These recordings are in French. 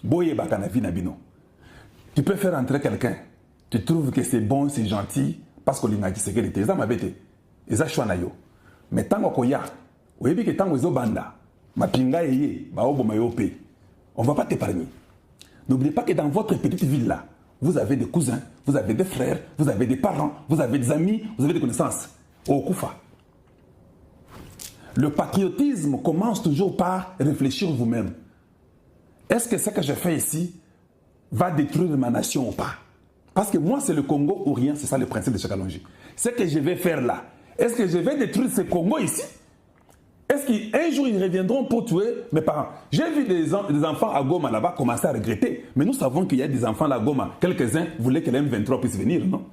Boye bakana vi na bino. Tu peux faire entrer quelqu'un. Tu trouves que c'est bon, c'est gentil, parce qu'on a dit c'est que les gens m'avaient ils ont choisi yo. Mais tant qu'on y a, vous voyez que tant qu'on est banda, ma pinga yé, ma obo ma yopé, on va pas t'épargner. N'oubliez pas que dans votre petite ville là, vous avez des cousins, vous avez des frères, vous avez des parents, vous avez des amis, vous avez des connaissances. Au Koufa. Le patriotisme commence toujours par réfléchir vous-même. Est-ce que ce que je fais ici va détruire ma nation ou pas? Parce que moi, c'est le Congo ou rien, c'est ça le principe de Chakalonji. Ce que je vais faire là, est-ce que je vais détruire ce Congo ici? Est-ce qu'un jour, ils reviendront pour tuer mes parents? J'ai vu des enfants à Goma là-bas commencer à regretter. Mais nous savons qu'il y a des enfants là à Goma. Quelques-uns voulaient que l'M23 puisse venir, non?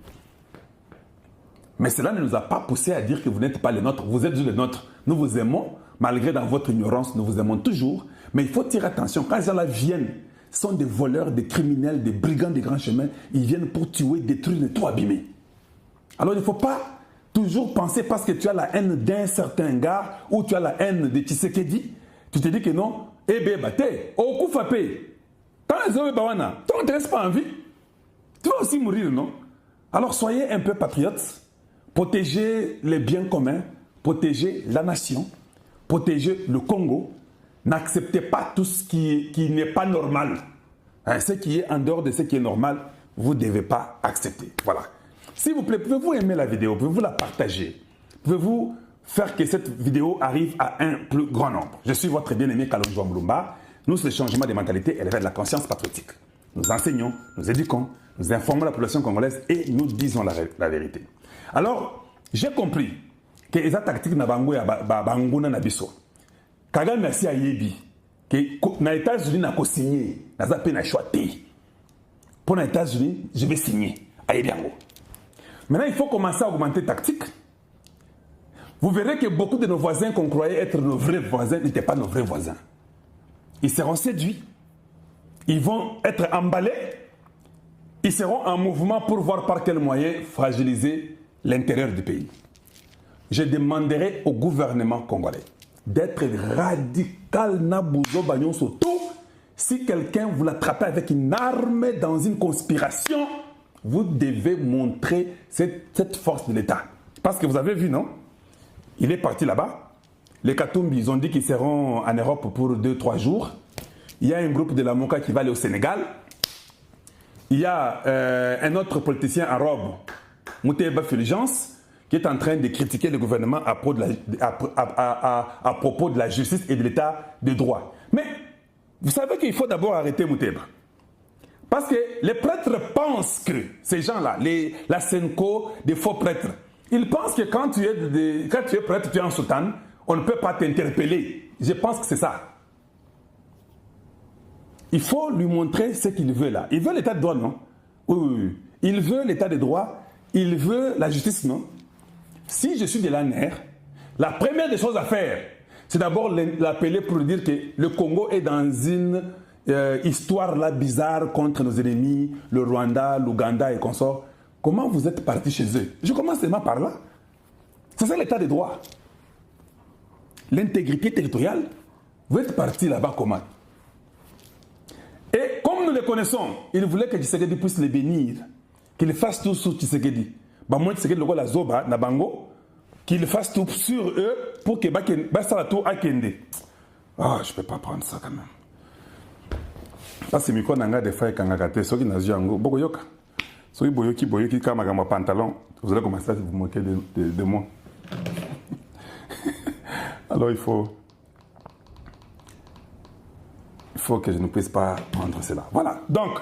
Mais cela ne nous a pas poussé à dire que vous n'êtes pas les nôtres. Vous êtes les nôtres. Nous vous aimons, malgré dans votre ignorance, nous vous aimons toujours. Mais il faut tirer attention. Quand ces gens-là viennent, ce sont des voleurs, des criminels, des brigands des grands chemins. Ils viennent pour tuer, détruire, tout abîmer. Alors il ne faut pas toujours penser parce que tu as la haine d'un certain gars ou tu as la haine de Tshisekedi, tu te dis que non, eh bien, bâté, au coup frappé. Quand les hommes bawana, toi, on ne te laisse pas en vie. Tu vas aussi mourir, non? Alors soyez un peu patriotes, protégez les biens communs, protégez la nation, protégez le Congo. N'acceptez pas tout ce qui n'est pas normal. Hein, ce qui est en dehors de ce qui est normal, vous ne devez pas accepter. Voilà. S'il vous plaît, pouvez-vous aimer la vidéo, pouvez-vous la partager, pouvez-vous faire que cette vidéo arrive à un plus grand nombre. Je suis votre bien-aimé Kalonji Mulumba. Nous, c'est le changement des mentalités et l'éveil de la conscience patriotique. Nous enseignons, nous éduquons, nous informons la population congolaise et nous disons la vérité. Alors, j'ai compris que les tactiques na bango ya banguna na biso. Kagame merci à Yebi que na États-Unis na ko signé, na za pe na choisi. Pour les États-Unis, je vais signer à Yebiango. Maintenant, il faut commencer à augmenter tactique. Vous verrez que beaucoup de nos voisins qu'on croyait être nos vrais voisins n'étaient pas nos vrais voisins. Ils seront séduits. Ils vont être emballés. Ils seront en mouvement pour voir par quel moyen fragiliser l'intérieur du pays. Je demanderai au gouvernement congolais d'être radical Nabouzo Bagnon surtout si quelqu'un vous l'attrape avec une arme dans une conspiration. Vous devez montrer cette force de l'État. Parce que vous avez vu, non? Il est parti là-bas. Les Katumbi, ils ont dit qu'ils seront en Europe pour 2-3 jours. Il y a un groupe de la Moka qui va aller au Sénégal. Il y a un autre politicien en robe, Mouteba Fulgence, qui est en train de critiquer le gouvernement à propos de la justice et de l'État de droit. Mais vous savez qu'il faut d'abord arrêter Mouteba. Parce que les prêtres pensent que ces gens-là, la Senko, des faux prêtres, ils pensent que quand tu es prêtre, tu es en soutane, on ne peut pas t'interpeller. Je pense que c'est ça. Il faut lui montrer ce qu'il veut là. Il veut l'état de droit, non? Oui. Il veut l'état de droit, il veut la justice, non? Si je suis de l'ANR, la première des choses à faire, c'est d'abord l'appeler pour lui dire que le Congo est dans une histoire là bizarre contre nos ennemis, le Rwanda, l'Ouganda et consorts. Comment vous êtes parti chez eux? Je commence seulement par là. C'est ça l'état de droit. L'intégrité territoriale, vous êtes parti là-bas comment? Et comme nous les connaissons, il voulait que Tshisekedi puisse les bénir, qu'il fasse tout sur Tshisekedi. Bah moi Tshisekedi le la zoba na bango, qu'il fasse tout sur eux pour que ça tout akende. Ah, je peux pas prendre ça quand même. Ça c'est miko nanga des fois quand ngakate soki naziango boko yoka. Soki boyoki kama kama pantalon, vous allez commencer à vous moquer de moi. Alors il faut que je ne puisse pas prendre cela. Voilà. Donc,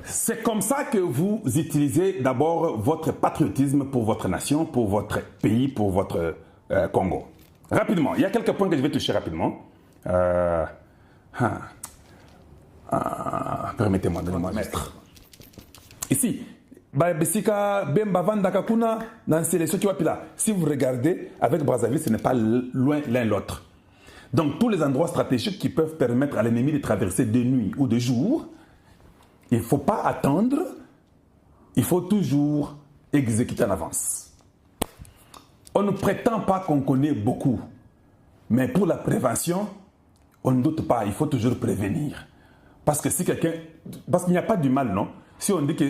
c'est comme ça que vous utilisez d'abord votre patriotisme pour votre nation, pour votre pays, pour votre Congo. Rapidement, il y a quelques points que je vais toucher rapidement. Permettez-moi de me mettre. Ici, si vous regardez, avec Brazzaville, ce n'est pas loin l'un l'autre. Donc, tous les endroits stratégiques qui peuvent permettre à l'ennemi de traverser de nuit ou de jour, il ne faut pas attendre, il faut toujours exécuter en avance. On ne prétend pas qu'on connaît beaucoup, mais pour la prévention, on ne doute pas, il faut toujours prévenir. Parce que si quelqu'un... Parce qu'il n'y a pas du mal, non? Si on dit que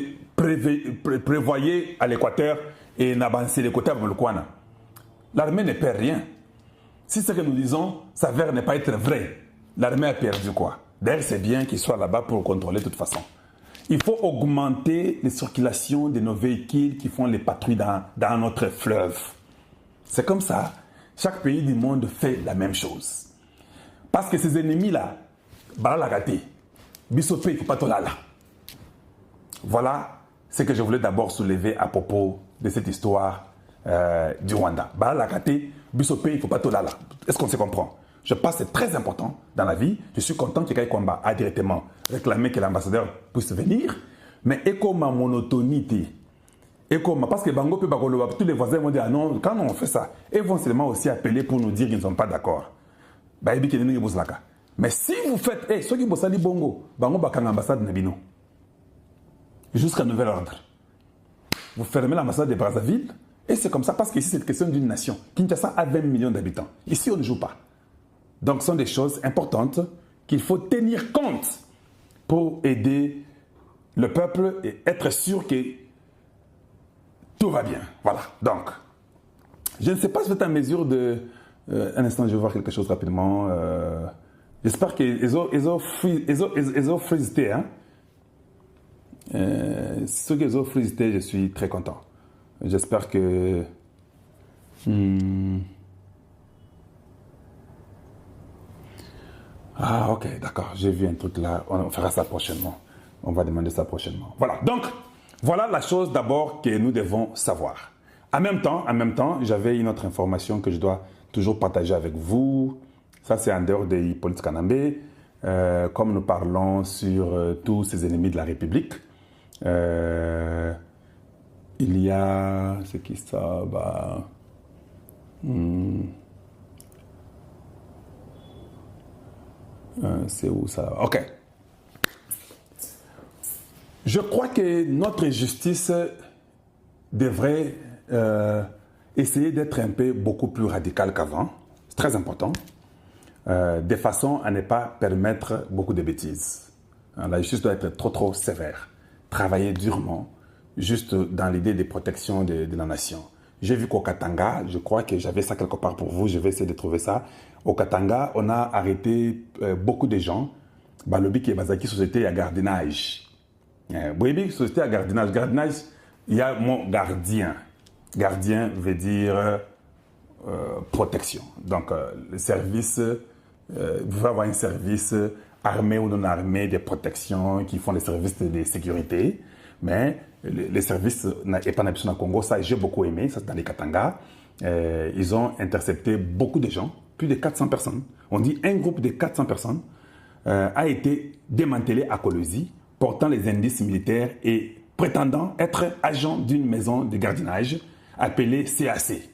prévoyez à l'Équateur et n'avancez l'Équateur avec le Kouana, l'armée ne perd rien. Si ce que nous disons s'avère ne pas être vrai, l'armée a perdu quoi? D'ailleurs, c'est bien qu'il soit là-bas pour contrôler de toute façon. Il faut augmenter les circulations de nos véhicules qui font les patrouilles dans notre fleuve. C'est comme ça. Chaque pays du monde fait la même chose. Parce que ces ennemis-là, Baralagate, Bissope, il ne faut pas là. Voilà ce que je voulais d'abord soulever à propos de cette histoire du Rwanda. Baralagate, Bissope, il ne faut pas là. Est-ce qu'on se comprend? Je pense que c'est très important dans la vie. Je suis content que Kai Kwamba a directement réclamé que l'ambassadeur puisse venir. Mais et comme ma monotonité, et comme, parce que Bango tous les voisins vont dire ah non, quand on fait ça, ils vont seulement aussi appeler pour nous dire qu'ils ne sont pas d'accord. Mais si vous faites, ceux qui bossent à Bongo, Bango Bakang ambassade Nabino, jusqu'à nouvel ordre. Vous fermez l'ambassade de Brazzaville, et c'est comme ça parce qu'ici c'est une question d'une nation. Kinshasa a 20 millions d'habitants. Ici on ne joue pas. Donc, ce sont des choses importantes qu'il faut tenir compte pour aider le peuple et être sûr que tout va bien. Voilà. Donc, je ne sais pas si vous êtes en mesure de... un instant, je vais voir quelque chose rapidement. J'espère qu'ils ont frisité. Hein? Ceux qui ont frisité, je suis très content. J'espère que... Ah, ok, d'accord. J'ai vu un truc là. On fera ça prochainement. On va demander ça prochainement. Voilà. Donc, voilà la chose d'abord que nous devons savoir. En même temps, j'avais une autre information que je dois toujours partager avec vous. Ça, c'est en dehors de Hippolyte Kanambe. Comme nous parlons sur tous ces ennemis de la République, il y a... C'est qui ça? C'est où ça? Ok. Je crois que notre justice devrait essayer d'être un peu beaucoup plus radicale qu'avant. C'est très important. De façon à ne pas permettre beaucoup de bêtises. La justice doit être trop sévère. Travailler durement, juste dans l'idée de protection de la nation. J'ai vu qu'au Katanga, je crois que j'avais ça quelque part pour vous, je vais essayer de trouver ça. Au Katanga, on a arrêté beaucoup de gens. Balobi qui est Bazaki société à gardiennage. Boébi société à gardiennage. Gardiennage, il y a mon gardien. Gardien veut dire protection. Donc le service, vous pouvez avoir un service armé ou non armé de protection qui font les services de sécurité. Mais les services EPANAPSUN au Congo, ça j'ai beaucoup aimé, ça c'est dans les Katanga. Ils ont intercepté beaucoup de gens, plus de 400 personnes. On dit un groupe de 400 personnes a été démantelé à Kolwezi, portant les indices militaires et prétendant être agent d'une maison de gardiennage appelée CAC.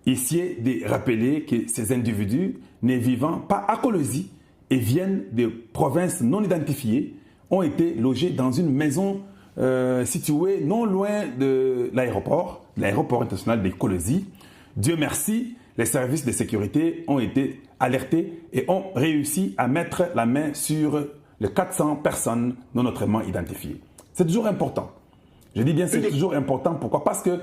Ici est de rappeler que ces individus ne vivant pas à Kolwezi et viennent de provinces non identifiées ont été logés dans une maison située non loin de l'aéroport international de Kolwezi. Dieu merci, les services de sécurité ont été alertés et ont réussi à mettre la main sur les 400 personnes non autrement identifiées. C'est toujours important. Je dis bien c'est toujours important. Pourquoi? Parce que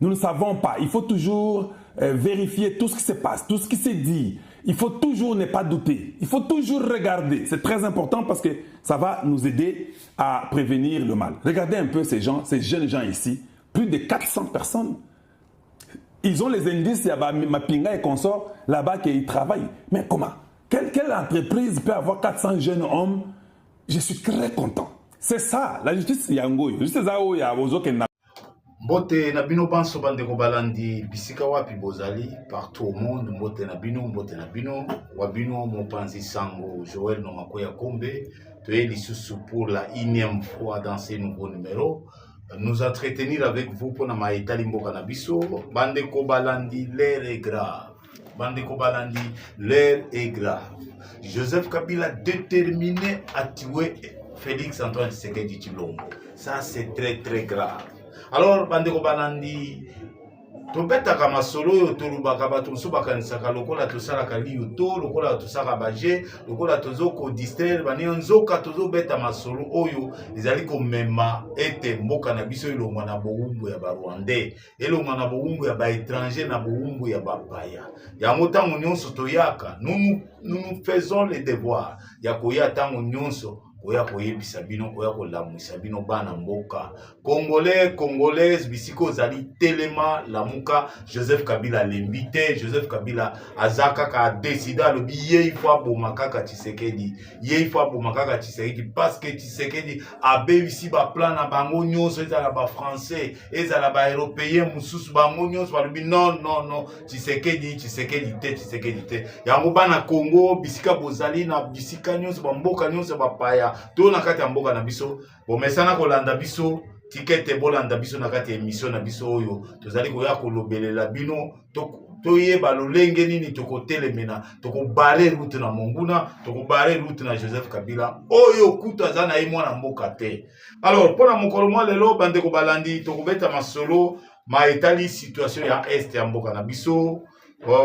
nous ne savons pas. Il faut toujours vérifier tout ce qui se passe, tout ce qui se dit. Il faut toujours ne pas douter. Il faut toujours regarder. C'est très important parce que ça va nous aider à prévenir le mal. Regardez un peu ces gens, ces jeunes gens ici. Plus de 400 personnes. Ils ont les indices, il y a Mapinga et consorts là-bas qui travaillent. Mais comment? Quelle entreprise peut avoir 400 jeunes hommes? Je suis très content. C'est ça, la justice yango. Justice zao ya bozo kenda. Mbote na bino banso bandeko balandi bisika wapi bozali partout au monde. Mbote na bino wabino mopanzi sango Joël Nomakoya Kombe toye lisusu pour la 1e fois dans ces nouveaux numéros. Nous entretenir avec vous pour na maitali mboka na biso. Bandeko balandi, l'air est grave. Bandeko balandi, l'air est grave. Joseph Kabila déterminé à tuer Félix Antoine Tshisekedi Tshilombo. Ça c'est très grave. Alors, Bandeko Balandi, tobetaka masolo oyo tolobaka bato mosusu bakanisaka lokola tosalaka liyoto lokola tosaka baje lokola tozokodistraire banio nzoka tozobeta masolo oyo ezali komema ete mboka na biso elongwa na bowumbu ya barwandais elongwa na bowumbu ya baétranger na bowumbu ya bapaya yango ntango nyonso toyaka nous faisons les devoirs ya koya ntango nyonso koya koyebisa bino koya kolamwisa bino bana mboka congolais congolaise bisiko zali telema lamuka Joseph Kabila lembite Joseph Kabila azaka ka décida alobi ye ifo aboma kaka Tshisekedi ye ifo aboma kaka Tshisekedi parce que Tshisekedi abebisi ba plan na bango nyonso ezala ba français ezala ba européen mususu bango nyonso balobi non Tshisekedi te yango bana Congo bisika bozali na bisika nyonso ba mboka nyonso ba paya to na kati ya mboka na biso bomesana kolanda biso tikete bolanda biso na kati ya émission na biso oyo tozali koya kolobelela bino toyeba lolenge nini tokotelemena tokobare route na Monguna tokobare route na Joseph Kabila oyo kutu aza na ye mwana mboka te. Alors pona mokolo mwa lelo bandeko balandi tokobeta masolo ma etali situation ya est ya mboka na biso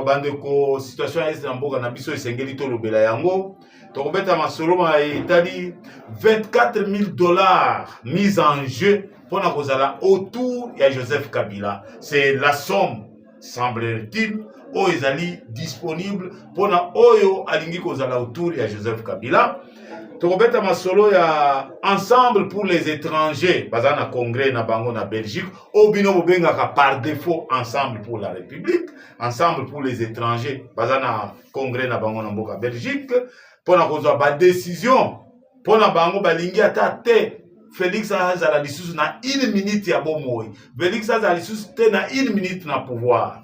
bandeko situation ya est ya mboka na biso esengeli tolobela yango tokobeta masolo ma etali $24,000 mis en jeu pour na kozala autour ya Joseph Kabila. C'est la somme semble-t-il o ezali disponible pour na oyo alingi kozala autour ya Joseph Kabila. Tokobeta masolo ya ensemble pour les étrangers baza na congrès na bango na Belgique o bino bobengaka par défaut ensemble pour la République ensemble pour les étrangers baza na congrès na bango na mboka Belgique pour na kozwa ba décision pour na bango balingi ata te Félix azala lisusu na 1 minute ya bomoi Félix azala lisusu te na 1 minute na pouvoir.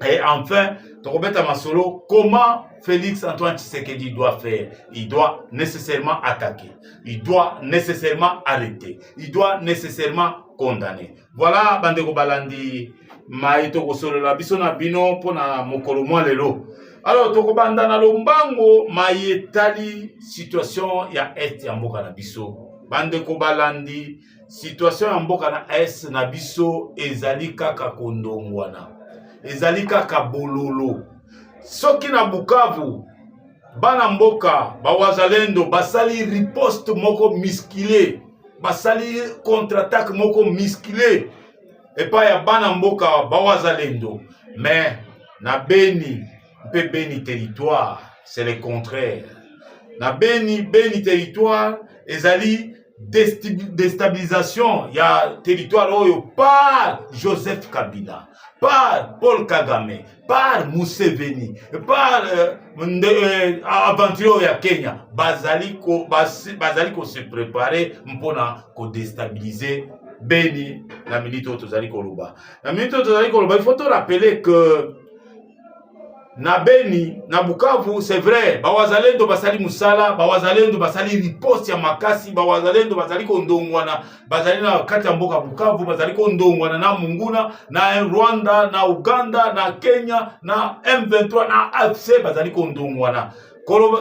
Et enfin tokobeta masolo comment Félix Antoine Tshisekedi doit faire. Il doit nécessairement attaquer. Il doit nécessairement arrêter. Il doit nécessairement condamner. Voilà, bandeko balandi maito kosolo la biso na bino pona mokolo mwa lelo. Alors tokobanda na lombango mayetali situation ya est ya mboka na biso. Bandeko balandi situation ya mboka na est na biso ezali kaka kondongwana. Ezali kaka bololo. Soki na Bukavu bana mboka bawazalendo basali riposte moko miskile basali contre-attaque moko miskile epa ya bana mboka bawazalendo mais na Beni pe Beni territoire c'est le contraire na Beni territoire ezali déstabilisation ya territoire oyo par Joseph Kabila, par Paul Kagame, par Museveni, par aventure ya Kenya, bazali ko se préparer mpona ko déstabiliser Beni la minute tozali koloba. La minute tozali koloba, il faut te rappeler que na Beni, na Bukavu, c'est vrai, bawazalendo basali musala, bawazalendo basali riposte ya makasi, bawazalendo basali kondongwana, basali na kati ya mboka Bukavu, basali kondongwana na Munguna, na Rwanda, na Uganda, na Kenya, na M23, na AFC, basali kondongwana.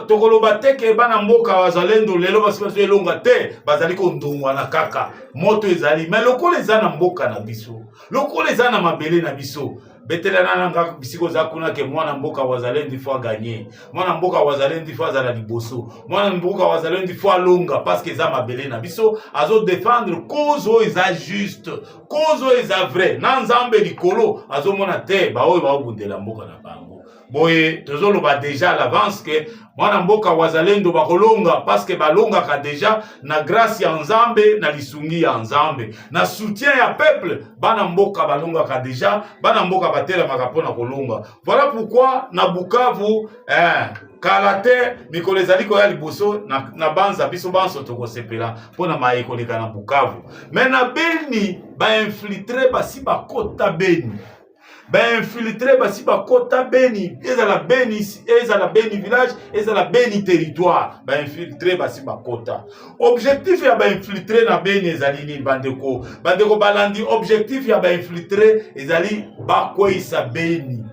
Tokoloba teke bana mboka wazalendo lelo basibaso elonga te bazali kondongwana kaka moto ezali mais lokole eza na mboka na biso lokole eza na mabele na biso betelana nanga bisiko za kuna ke mwana mboka wazalendo faut gagner mwana mboka wazalendo faut azala liboso mwana mboka wazalendo faut alonga parce que eza mabele na biso azo défendre cause o eza juste cause o eza vrai na nzambe likolo azo mona te ba oyo ba obundela mboka na bango. Boye tozoloba déjà à l'avance que mwana mboka wazalendo bakolonga parce que balonga ka déjà na grâce ya nzambe na lisungi ya nzambe na soutien ya peuple bana mboka balonga ka déjà bana mboka batela makapona kolonga. Voilà pourquoi na Bukavu kalate mikolo ezali koya liboso na banza biso banso tokosepela pona mayekoleka na Bukavu. Mais na Beni ba infiltrer basi bakota Beni infiltré basi bakota Beni ezala Beni village ezala Beni territoire infiltré basi bakota. Objectif ya infiltré na Beni ezali ni bandeko balandi objectif ya infiltré ezali bakoisa Beni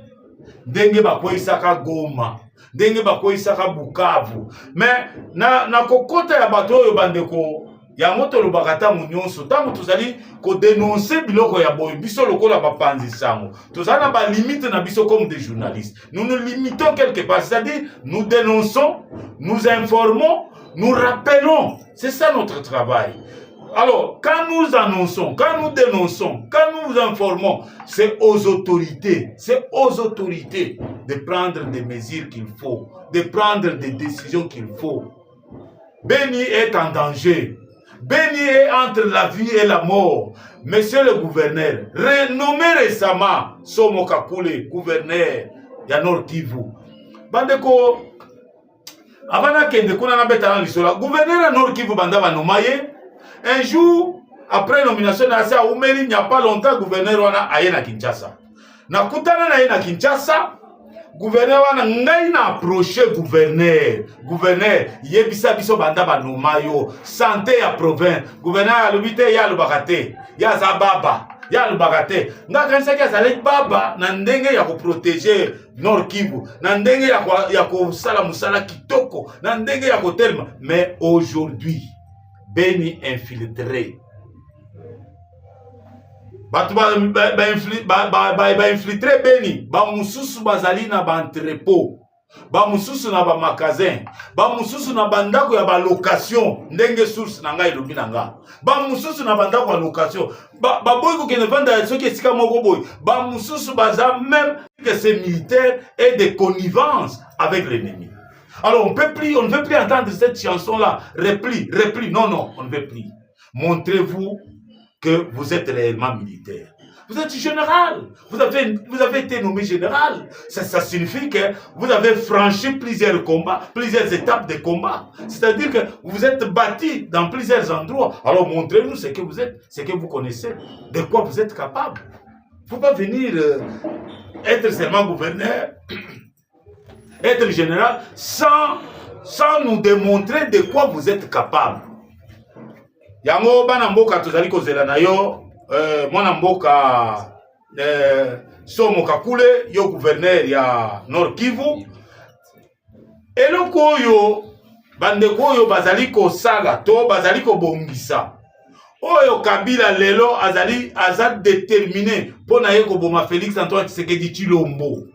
ndenge bakoisa ka Goma ndenge bakoisa ka Bukavu mais na kokota ya bato oyo bandeko yango tolobaka ntango nyonso ntango tozali kodénonce biloko ya boye biso lokola bapanzi sango tozali na balimite na biso comme des journalistes. Nous nous limitons quelque part, c'est-à-dire nous dénonçons, nous informons, nous rappelons. C'est ça notre travail. Alors, quand nous annonçons, quand nous dénonçons, quand nous informons, c'est aux autorités de prendre des mesures qu'il faut, de prendre des décisions qu'il faut. Béni est en danger. Béni est entre la vie et la mort. Monsieur le gouverneur, renommé récemment, Somo Kakule, gouverneur ya Nord Kivu. Bandeko, avant kende kuna na betana lisola, gouverneur ya Nord Kivu banda banomaye. Un jour, après nomination na Asa Umeri, il n'y a pas longtemps, gouverneur wana aye na Kinshasa. Na kutana na aye na Kinshasa, gouverneur wana ngai na approché gouverneur yebisa biso banda banomayo santé ya province gouverneur alobite ya lobakate ya zababa ya lobakate nga kanisa ki azali baba na ndenge ya protéger Nord Kivu na ndenge ya kosala musala kitoko na ndenge ya kotelema. Mais aujourd'hui Beni infiltré batu ba infiltré Beni ba mususu bazali na ba entrepôt ba mususu na ba magasin ba mususu na bandako ya ba location ndenge source na ngai lobi na nga ba mususu na bandako ya location ba boy ko kene vanda soki esika moko boy ba mususu baza même que ces militaires et des connivences avec l'ennemi. Alors on ne veut plus entendre cette chanson-là. Repli. Non, on ne veut plus. Montrez-vous que vous êtes réellement militaire. Vous êtes général. Vous avez été nommé général. Ça signifie que vous avez franchi plusieurs combats, plusieurs étapes de combat. C'est-à-dire que vous êtes bâti dans plusieurs endroits. Alors montrez-nous ce que vous êtes, ce que vous connaissez, de quoi vous êtes capable. Il ne faut pas venir être seulement gouverneur, être général, sans nous démontrer de quoi vous êtes capable. Yango bana mboka tozali kozela na yo mwana mboka Somo Kakule yo gouverneur ya Nord Kivu. Eloko oyo bandeko oyo bazali kosala to bazali kobongisa oyo Kabila lelo aza déterminé pona ye koboma Félix Antoine Tshisekedi Tshilombo.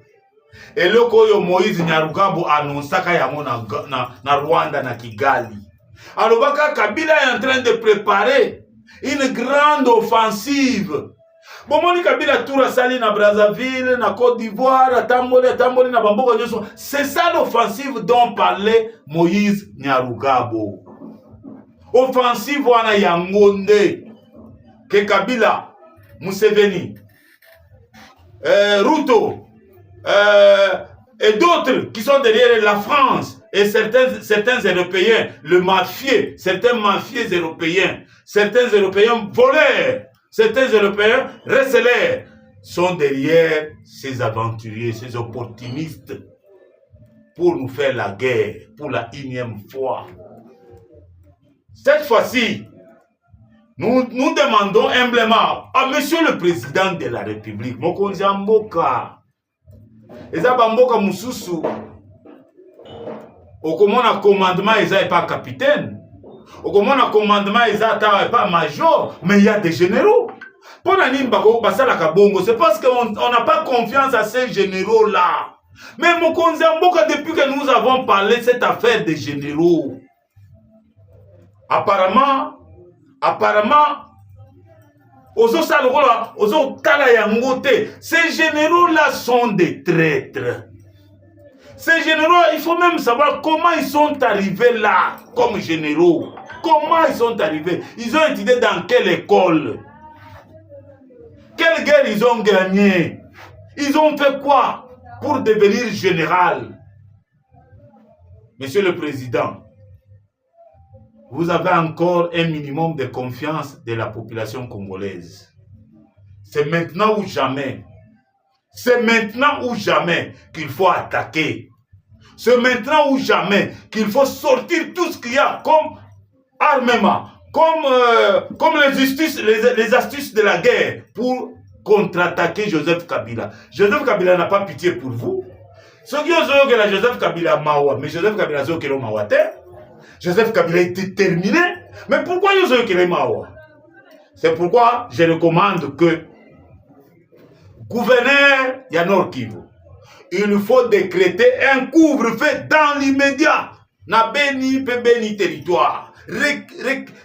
Eloko oyo Moïse Nyarugabo annonsaka yango na Rwanda na Kigali. Alobaka Kabila est en train de préparer une grande offensive. Bomoni Kabila toura sali na Brazzaville, na Côte d'Ivoire, atamboli na bamboka nyoso. C'est ça l'offensive dont parlait Moïse Nyarugabo. Offensive wana yangonde ke Kabila, Museveni, Ruto, et d'autres qui sont derrière la France et certains Européens, certains mafieux européens, certains Européens voleurs, certains Européens receleurs sont derrière ces aventuriers, ces opportunistes pour nous faire la guerre pour la 1e fois. Cette fois-ci, nous demandons humblement à Monsieur le Président de la République, Mokonzi Mboka, eza bamboka mususu okomona commandement eza et pas capitaine, okomona commandement eza et pas major, mais il y a des généraux. Pour nani bako basala kabongo, c'est parce qu'on n'a pas confiance à ces généraux là. Mais Mokonzi Mboka, depuis que nous avons parlé de cette affaire des généraux, apparemment ces généraux-là sont des traîtres. Ces généraux, il faut même savoir comment ils sont arrivés là, comme généraux. Comment ils sont arrivés? Ils ont étudié dans quelle école? Quelle guerre ils ont gagné? Ils ont fait quoi pour devenir général? Monsieur le Président, vous avez encore un minimum de confiance de la population congolaise. C'est maintenant ou jamais. C'est maintenant ou jamais qu'il faut attaquer. C'est maintenant ou jamais qu'il faut sortir tout ce qu'il y a comme armement, comme les astuces de la guerre pour contre-attaquer Joseph Kabila. Joseph Kabila n'a pas pitié pour vous. Ce qui est que la Joseph Kabila mawa, mais Joseph Kabila est que l'on mawate. Joseph Kabila est déterminé. Mais pourquoi nous sommes Kiremawa? C'est pourquoi je recommande que gouverneur Yanor Kivu, il faut décréter un couvre-feu dans l'immédiat. Na béni pe béni territoire.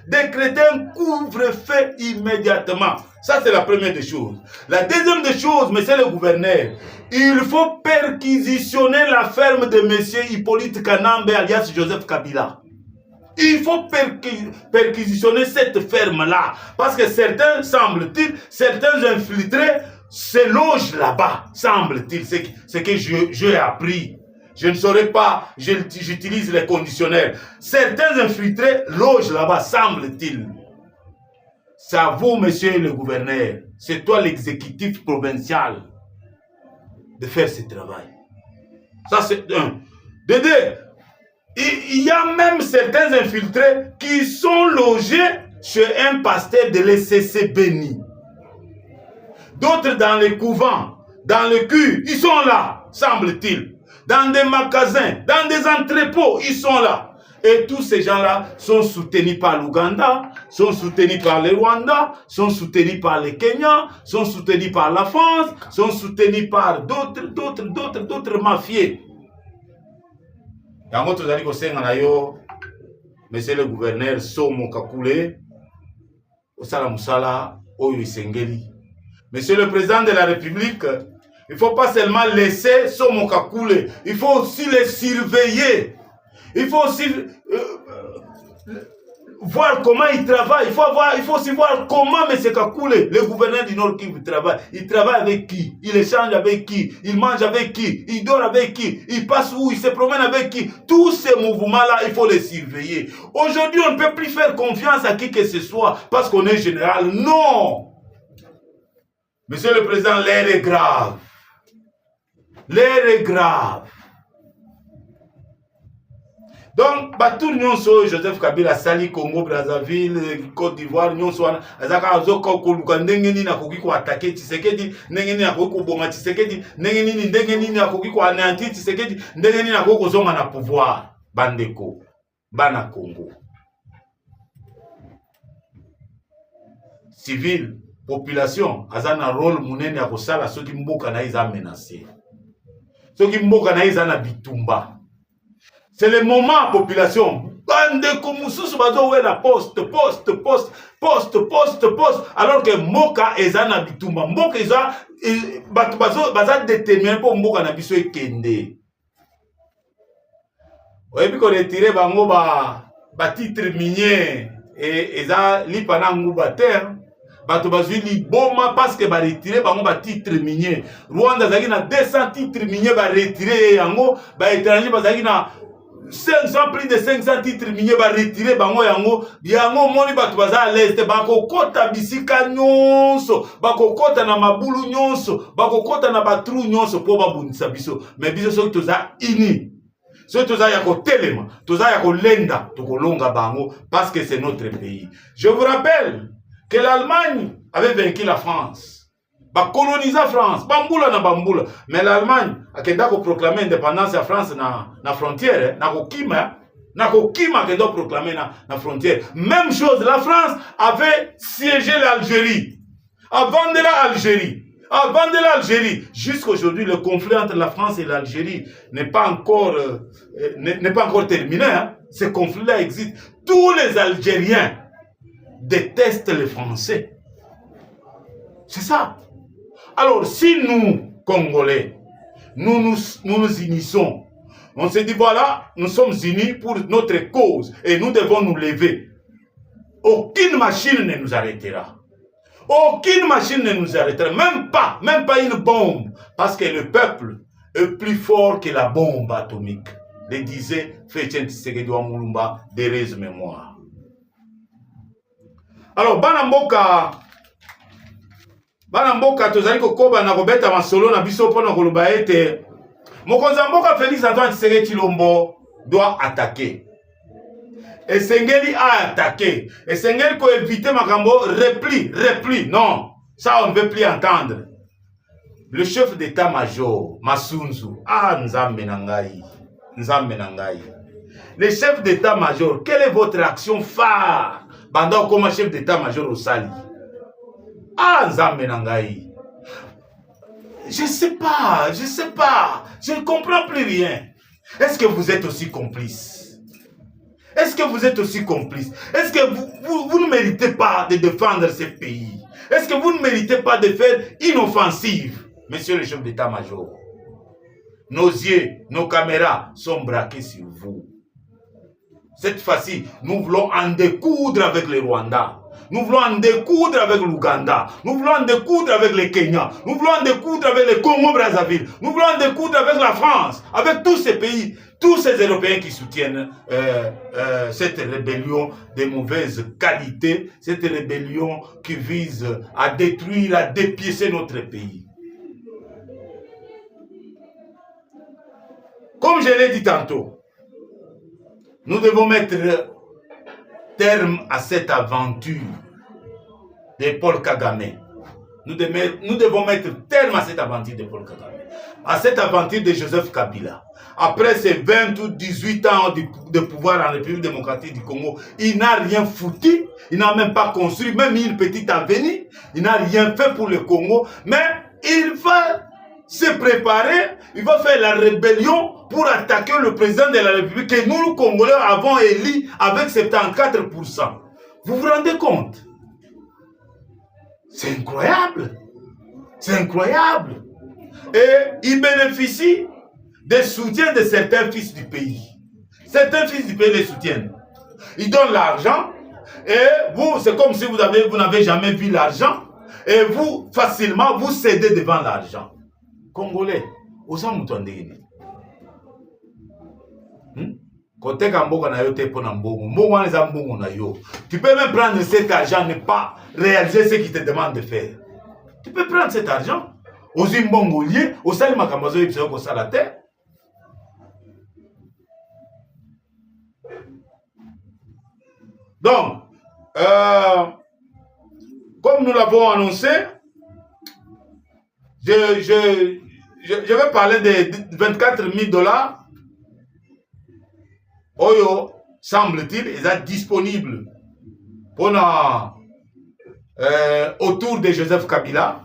Décréter un couvre-feu immédiatement. Ça, c'est la première des choses. La deuxième des choses, monsieur le gouverneur, il faut perquisitionner la ferme de monsieur Hippolyte Kanambe alias Joseph Kabila. Il faut perquisitionner cette ferme-là. Parce que certains, semble-t-il, certains infiltrés se logent là-bas, semble-t-il. C'est que j'ai appris. Je ne saurais pas, j'utilise les conditionnels. Certains infiltrés logent là-bas, semble-t-il. C'est à vous, monsieur le gouverneur, c'est toi l'exécutif provincial de faire ce travail. Ça, c'est un. De deux, il y a même certains infiltrés qui sont logés chez un pasteur de l'ECC béni. D'autres dans les couvents, dans le cul, ils sont là, semble-t-il. Dans des magasins, dans des entrepôts, ils sont là. Et tous ces gens-là sont soutenus par l'Ouganda, sont soutenus par le Rwanda, sont soutenus par le Kenya, sont soutenus par la France, sont soutenus par d'autres mafieux. Yango tozali kosenga na yo, monsieur le gouverneur Somo Kakule, osala musala oyo isengeli. Monsieur le président de la République, il ne faut pas seulement laisser Somo Kakule, il faut aussi les surveiller. Il faut aussi voir comment il travaille. Il faut aussi voir comment M. Kakule, le gouverneur du Nord Kivu, travaille. Il travaille avec qui? Il échange avec qui? Il mange avec qui? Il dort avec qui? Il passe où? Il se promène avec qui? Tous ces mouvements-là, il faut les surveiller. Aujourd'hui, on ne peut plus faire confiance à qui que ce soit parce qu'on est général. Non! Monsieur le Président, l'air est grave. L'air est grave. Donc, Batour Nyonso, Joseph Kabila, Sali, Congo, Brazzaville, Côte d'Ivoire, Nyonso, Azaka, Azoko, Koluka, Ndengeni, Nakoki, ko attaquer, Tshisekedi, Ndengeni, Nakoki, Bonga, Tshisekedi, Ndengeni, Nakoki, ko anéantir, Tshisekedi, Ndengeni, Nakoki, Zonga, na pouvoir, Bandeko, Bana Congo. Civil, population, Azana, rôle, Mounene, Akosala, ceux qui mboka na iza menacé. Ceux qui mboka na iza na bitumba. C'est le moment, population. Bande Koumoussous, bazo la poste. Alors que Moka eza na bitumba. Moka eza, baza déterminé pour Moka na biso e kende. Oyebi ko retire bango ba titre minier et eza lipana nguba terre. Bato bazui li boma parce que ba retirer bango ba titre minier. Rwanda zaki na 200 titres miniers ba retirer yango, ba étranger bazaki na 500, plus de 500 titres miniers ba retirer bango yango moni bato baza à l'est bako kota bisika nyonso bako kota na mabulu nyonso bako kota na batru nyonso po babundisa biso mais biso soki toza ini soki toza ya kotelema toza ya kolenda tokolonga bango parce que c'est notre pays. Je vous rappelle que l'Allemagne avait vaincu la France. Ba colonisa France, bambula na bambula. Mais l'Allemagne a proclamé l'indépendance de la France na frontière, na kokima kenda proclamer na frontière. Même chose, la France avait siégé l'Algérie. Avant de l'Algérie, jusqu'à aujourd'hui, le conflit entre la France et l'Algérie n'est pas encore terminé. Hein. Ce conflit-là existe. Tous les Algériens détestent les Français. C'est ça. Alors, si nous, Congolais, nous nous unissons, on se dit, voilà, nous sommes unis pour notre cause et nous devons nous lever. Aucune machine ne nous arrêtera. Aucune machine ne nous arrêtera. Même pas une bombe. Parce que le peuple est plus fort que la bombe atomique. Le disait Fétien Tshisekedi wa Mulumba, d'heureuse mémoire. Alors, Bana mboka tozali kokoba na kobeta masolo na biso pona koloba ete mokonzi mboka Félix Antoine Tshisekedi Tshilombo doit attaquer. Esengeli a attaqué. Esengeli ko éviter makambo repli. Non, ça on ne veut plus entendre. Le chef d'état-major Masunzu, Nzambe na ngai. le chef d'état-major, quelle est votre action phare pendant comme chef d'état-major au Sali? Ah, Nzambe Nangaï. Je sais pas, je ne comprends plus rien. Est-ce que vous êtes aussi complice? Est-ce que vous êtes aussi complice? Est-ce que vous ne méritez pas de défendre ce pays? Est-ce que vous ne méritez pas de faire une offensive, monsieur le chef d'état-major? Nos yeux, nos caméras sont braqués sur vous. Cette fois-ci, nous voulons en découdre avec le Rwanda. Nous voulons en découdre avec l'Ouganda. Nous voulons en découdre avec le Kenya. Nous voulons en découdre avec le Congo-Brazzaville. Nous voulons en découdre avec la France. Avec tous ces pays, tous ces Européens qui soutiennent cette rébellion de mauvaise qualité. Cette rébellion qui vise à détruire, à dépiécer notre pays. Comme je l'ai dit tantôt, nous devons mettre terme à cette aventure de Paul Kagame. Nous devons mettre terme à cette aventure de Paul Kagame. À cette aventure de Joseph Kabila. Après ces 20 ou 18 ans de pouvoir en République démocratique du Congo, il n'a rien foutu. Il n'a même pas construit même une petite avenue. Il n'a rien fait pour le Congo. Mais il va se préparer. Il va faire la rébellion pour attaquer le président de la République que nous, Congolais, avons élu avec 74%. Vous vous rendez compte? C'est incroyable. C'est incroyable. Et il bénéficie des soutiens de certains fils du pays. Certains fils du pays les soutiennent. Ils donnent l'argent et vous, c'est comme si vous n'avez jamais vu l'argent et vous, facilement, vous cédez devant l'argent. Congolais, aux hommes côté Kamboka na yo te pona mbongo. Mbongo wana eza mbongo na yo. Tu peux même prendre cet argent ne pas réaliser ce qu'il te demande de faire. Tu peux prendre cet argent aux mbongo lié, au sali makambazo yebisa ko sala te. Donc, comme nous l'avons annoncé, je vais parler de 24 000 $. Oyo, semble-t-il, est disponible pour autour de Joseph Kabila.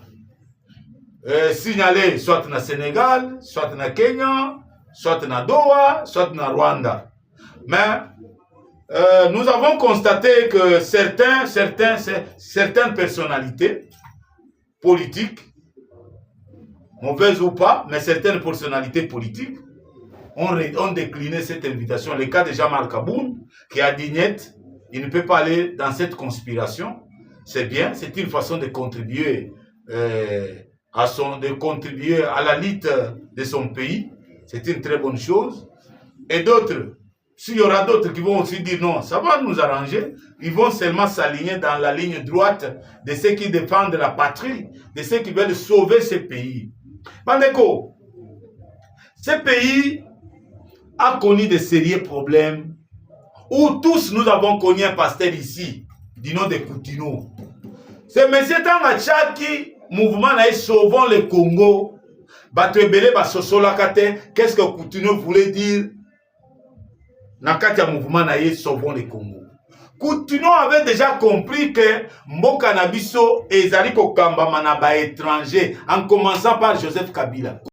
Signalé soit na Sénégal, soit na Kenya, soit na Doha, soit na Rwanda. Mais nous avons constaté que certaines personnalités politiques, mauvaises ou pas, mais certaines personnalités politiques ont décliné cette invitation. Le cas de Jean-Marc Aboun, qui a dit net, il ne peut pas aller dans cette conspiration. C'est bien, c'est une façon de contribuer à la lutte de son pays. C'est une très bonne chose. Et d'autres, s'il y aura d'autres qui vont aussi dire non, ça va nous arranger, ils vont seulement s'aligner dans la ligne droite de ceux qui défendent la patrie, de ceux qui veulent sauver ce pays. Bandeko, ce pays a connu de sérieux problèmes où tous nous avons connu un pasteur ici, du nom de Koutino. C'est M. Tanga Tchaki, mouvement naï sauvons le Congo. Batrebele basosola kate, qu'est-ce que Koutino voulait dire? Nakatia mouvement naï sauvons le Congo. Koutino avait déjà compris que Mboka Nabiso et Zali Kokamba Manaba étranger, en commençant par Joseph Kabila.